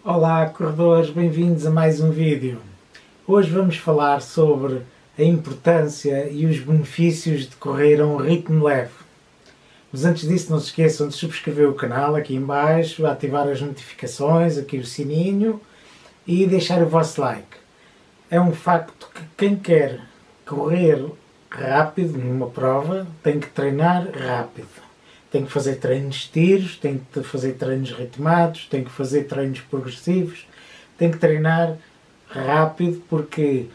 Olá corredores, bem-vindos a mais um vídeo. Hoje vamos falar sobre a importância e os benefícios de correr a um ritmo leve. Mas antes disso não se esqueçam de subscrever o canal aqui em baixo, ativar as notificações, aqui o sininho e deixar o vosso like. É um facto que quem quer correr rápido numa prova tem que treinar rápido. Tem que fazer treinos de tiros, tem que fazer treinos ritmados, tem que fazer treinos progressivos, tem que treinar rápido porque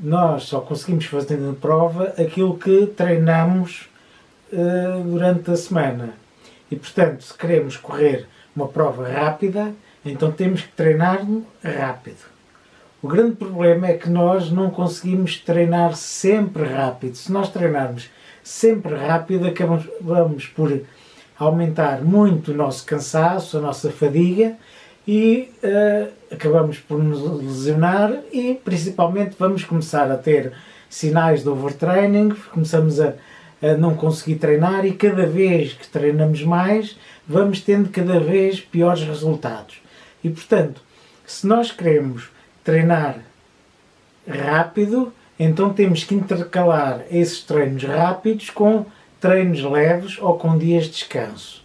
nós só conseguimos fazer na prova aquilo que treinamos durante a semana. E portanto, se queremos correr uma prova rápida, então temos que treinar rápido. O grande problema é que nós não conseguimos treinar sempre rápido. Se nós treinarmos sempre rápido, vamos por aumentar muito o nosso cansaço, a nossa fadiga e acabamos por nos lesionar e principalmente vamos começar a ter sinais de overtraining, começamos a não conseguir treinar e cada vez que treinamos mais vamos tendo cada vez piores resultados. E portanto, se nós queremos treinar rápido, então temos que intercalar esses treinos rápidos com treinos leves ou com dias de descanso.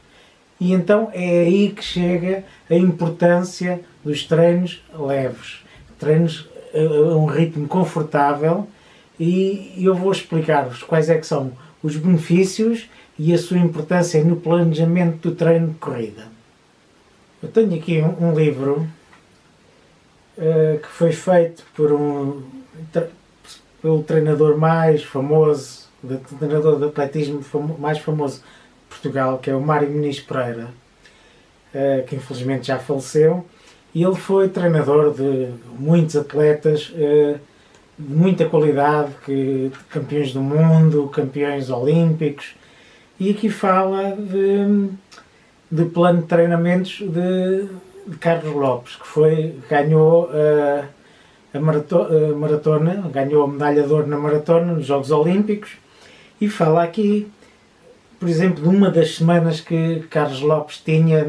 E então é aí que chega a importância dos treinos leves. Treinos a um ritmo confortável e eu vou explicar-vos quais é que são os benefícios e a sua importância no planejamento do treino de corrida. Eu tenho aqui um livro que foi feito pelo treinador mais famoso, o treinador de atletismo mais famoso de Portugal, que é o Mário Muniz Pereira, que infelizmente já faleceu, e ele foi treinador de muitos atletas de muita qualidade, campeões do mundo, campeões olímpicos, e aqui fala de plano de treinamentos de Carlos Lopes, que ganhou a maratona, ganhou a medalha de ouro na maratona nos Jogos Olímpicos e fala aqui, por exemplo, de uma das semanas que Carlos Lopes tinha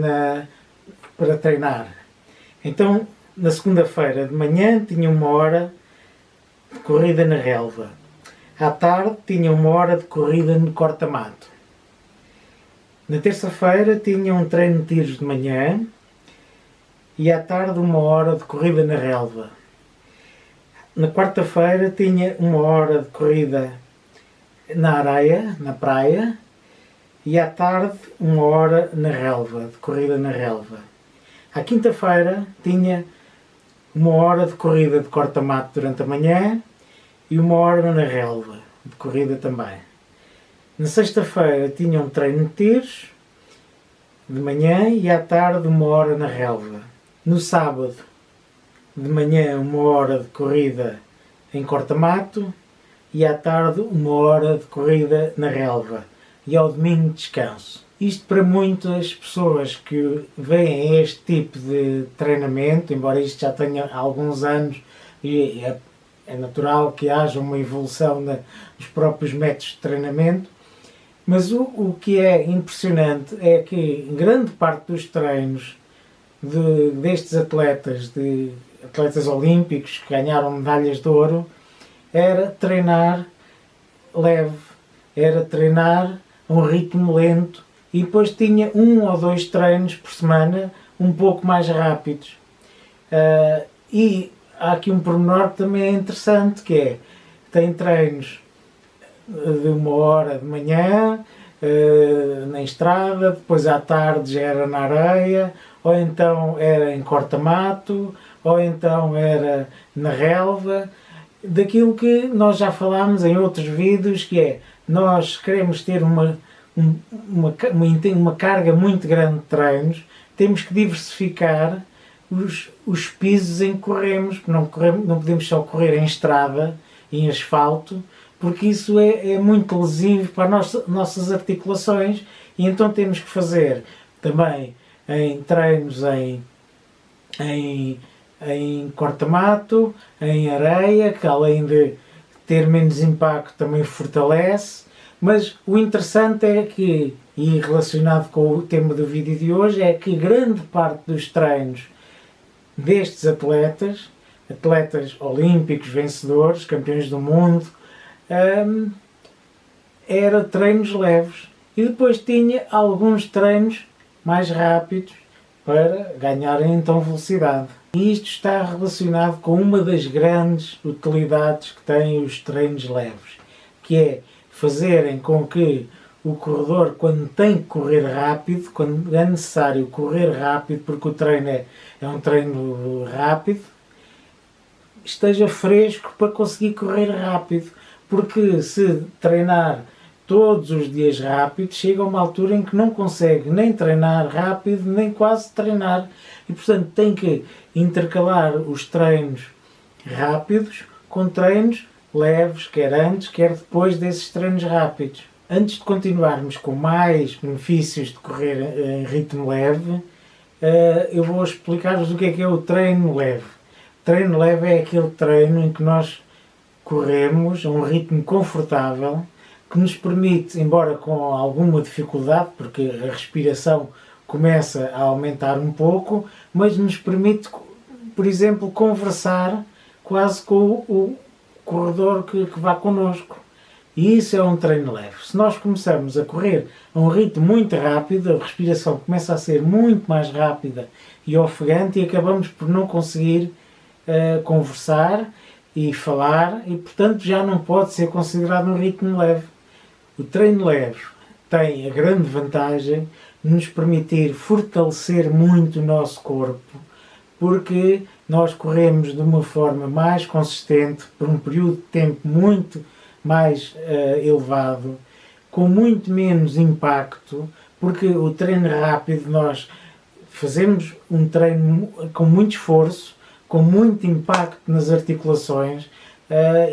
para treinar. Então, na segunda-feira de manhã tinha 1 hora de corrida na relva. À tarde tinha 1 hora de corrida no corta-mato. Na terça-feira tinha um treino de tiros de manhã e à tarde 1 hora de corrida na relva. Na quarta-feira tinha 1 hora de corrida na areia, na praia, e à tarde 1 hora na relva, de corrida na relva. À quinta-feira tinha 1 hora de corrida de corta-mato durante a manhã e 1 hora na relva, de corrida também. Na sexta-feira tinha um treino de tiros, de manhã e à tarde 1 hora na relva. No sábado, de manhã 1 hora de corrida em corta-mato e à tarde 1 hora de corrida na relva e ao domingo descanso. Isto para muitas pessoas que veem este tipo de treinamento, embora isto já tenha alguns anos e é natural que haja uma evolução nos próprios métodos de treinamento, mas o que é impressionante é que grande parte dos treinos destes atletas olímpicos que ganharam medalhas de ouro era treinar leve, era treinar a um ritmo lento e depois tinha 1 ou 2 treinos por semana um pouco mais rápidos. E há aqui um pormenor que também é interessante, que é, tem treinos de 1 hora de manhã na estrada, depois à tarde já era na areia, ou então era em corta-mato, ou então era na relva, daquilo que nós já falámos em outros vídeos, que é, nós queremos ter uma carga muito grande de treinos, temos que diversificar os pisos em que corremos, não podemos só correr em estrada, em asfalto, porque isso é muito lesivo para as nossas articulações e então temos que fazer também em treinos em corta-mato, em areia, que além de ter menos impacto também fortalece, mas o interessante é que, e relacionado com o tema do vídeo de hoje, é que grande parte dos treinos destes atletas, atletas olímpicos, vencedores, campeões do mundo, era treinos leves. E depois tinha alguns treinos mais rápidos para ganharem então velocidade. E isto está relacionado com uma das grandes utilidades que têm os treinos leves, que é fazerem com que o corredor, quando tem que correr rápido, quando é necessário correr rápido, porque o treino é um treino rápido, esteja fresco para conseguir correr rápido. Porque se treinar todos os dias rápido, chega a uma altura em que não consegue nem treinar rápido, nem quase treinar. E, portanto, tem que intercalar os treinos rápidos com treinos leves, quer antes, quer depois desses treinos rápidos. Antes de continuarmos com mais benefícios de correr em ritmo leve, eu vou explicar-vos o que é o treino leve. O treino leve é aquele treino em que nós corremos a um ritmo confortável, que nos permite, embora com alguma dificuldade, porque a respiração começa a aumentar um pouco, mas nos permite, por exemplo, conversar quase com o corredor que vá connosco. E isso é um treino leve. Se nós começarmos a correr a um ritmo muito rápido, a respiração começa a ser muito mais rápida e ofegante e acabamos por não conseguir conversar e falar e, portanto, já não pode ser considerado um ritmo leve. O treino leve tem a grande vantagem de nos permitir fortalecer muito o nosso corpo, porque nós corremos de uma forma mais consistente, por um período de tempo muito mais elevado, com muito menos impacto, porque o treino rápido nós fazemos um treino com muito esforço, com muito impacto nas articulações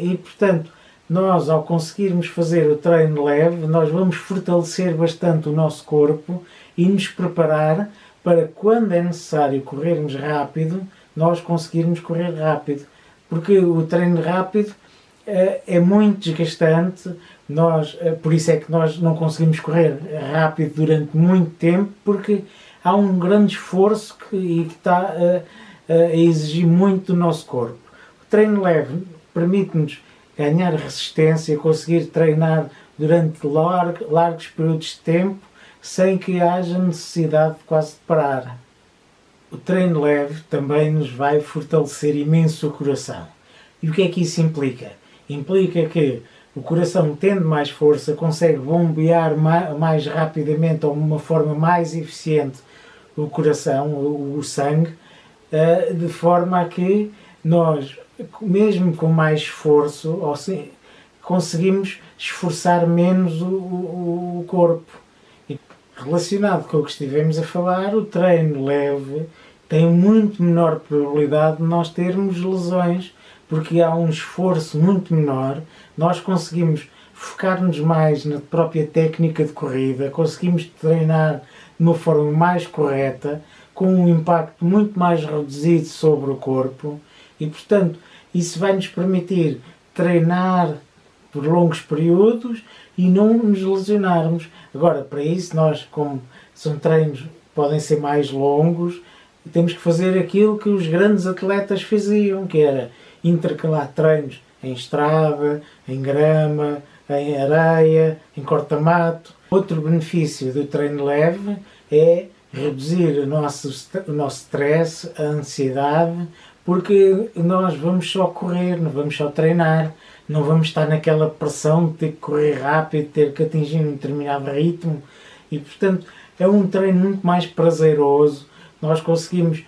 e, portanto, nós, ao conseguirmos fazer o treino leve, nós vamos fortalecer bastante o nosso corpo e nos preparar para, quando é necessário corrermos rápido, nós conseguirmos correr rápido. Porque o treino rápido é muito desgastante, por isso é que nós não conseguimos correr rápido durante muito tempo, porque há um grande esforço que está a exigir muito do nosso corpo. O treino leve permite-nos ganhar resistência, conseguir treinar durante largos períodos de tempo sem que haja necessidade de quase de parar. O treino leve também nos vai fortalecer imenso o coração. E o que é que isso implica? Implica que o coração, tendo mais força, consegue bombear mais rapidamente ou de uma forma mais eficiente o coração, o sangue, de forma a que nós, mesmo com mais esforço, conseguimos esforçar menos o corpo. E, relacionado com o que estivemos a falar, o treino leve tem muito menor probabilidade de nós termos lesões, porque há um esforço muito menor, nós conseguimos focar-nos mais na própria técnica de corrida, conseguimos treinar de uma forma mais correta, com um impacto muito mais reduzido sobre o corpo e, portanto, isso vai nos permitir treinar por longos períodos e não nos lesionarmos. Agora, para isso, nós, como são treinos que podem ser mais longos, temos que fazer aquilo que os grandes atletas faziam, que era intercalar treinos em estrada, em grama, em areia, em corta-mato. Outro benefício do treino leve é reduzir o nosso stress, a ansiedade, porque nós vamos só correr, não vamos só treinar, não vamos estar naquela pressão de ter que correr rápido, ter que atingir um determinado ritmo e, portanto, é um treino muito mais prazeroso. Nós conseguimos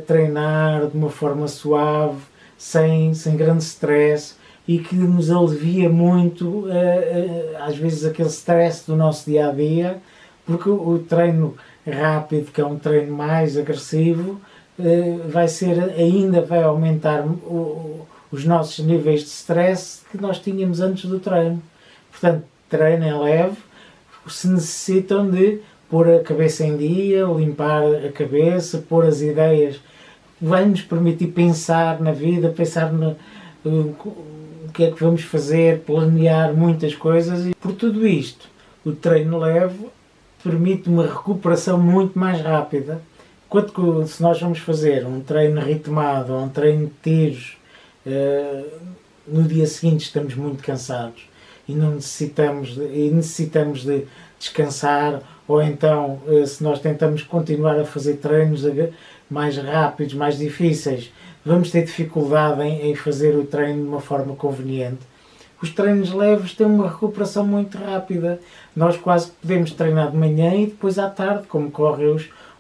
treinar de uma forma suave, sem grande stress e que nos alivia muito, às vezes, aquele stress do nosso dia-a-dia, porque o treino rápido, que é um treino mais agressivo, vai aumentar os nossos níveis de stress que nós tínhamos antes do treino. Portanto, treino é leve, se necessitam de pôr a cabeça em dia, limpar a cabeça, pôr as ideias, vai-nos permitir pensar na vida, pensar no que é que vamos fazer, planear muitas coisas e, por tudo isto, o treino leve permite uma recuperação muito mais rápida, se nós vamos fazer um treino ritmado ou um treino de tiros, no dia seguinte estamos muito cansados e necessitamos de descansar, ou então se nós tentamos continuar a fazer treinos mais rápidos, mais difíceis, vamos ter dificuldade em fazer o treino de uma forma conveniente. Os treinos leves têm uma recuperação muito rápida. Nós quase podemos treinar de manhã e depois à tarde, como correm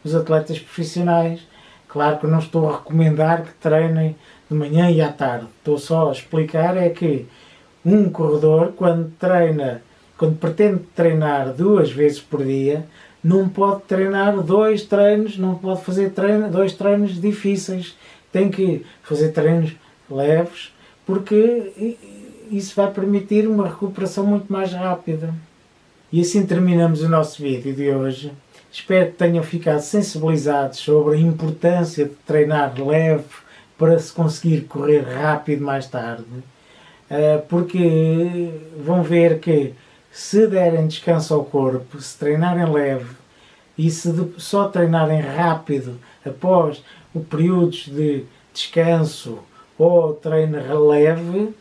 os atletas profissionais. Claro que eu não estou a recomendar que treinem de manhã e à tarde. Estou só a explicar é que um corredor, quando pretende treinar 2 vezes por dia, não pode treinar 2 treinos, não pode fazer 2 treinos difíceis. Tem que fazer treinos leves, porque isso vai permitir uma recuperação muito mais rápida. E assim terminamos o nosso vídeo de hoje. Espero que tenham ficado sensibilizados sobre a importância de treinar leve para se conseguir correr rápido mais tarde. Porque vão ver que se derem descanso ao corpo, se treinarem leve e se só treinarem rápido após o períodos de descanso ou treino leve,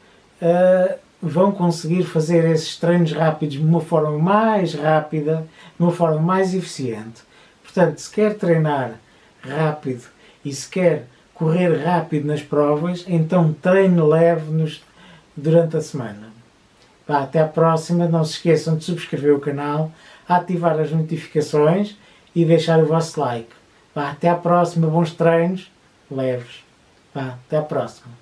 vão conseguir fazer esses treinos rápidos de uma forma mais rápida, de uma forma mais eficiente. Portanto, se quer treinar rápido e se quer correr rápido nas provas, então treine leve durante a semana. Até à próxima, não se esqueçam de subscrever o canal, ativar as notificações e deixar o vosso like. Até à próxima, bons treinos leves. Até à próxima.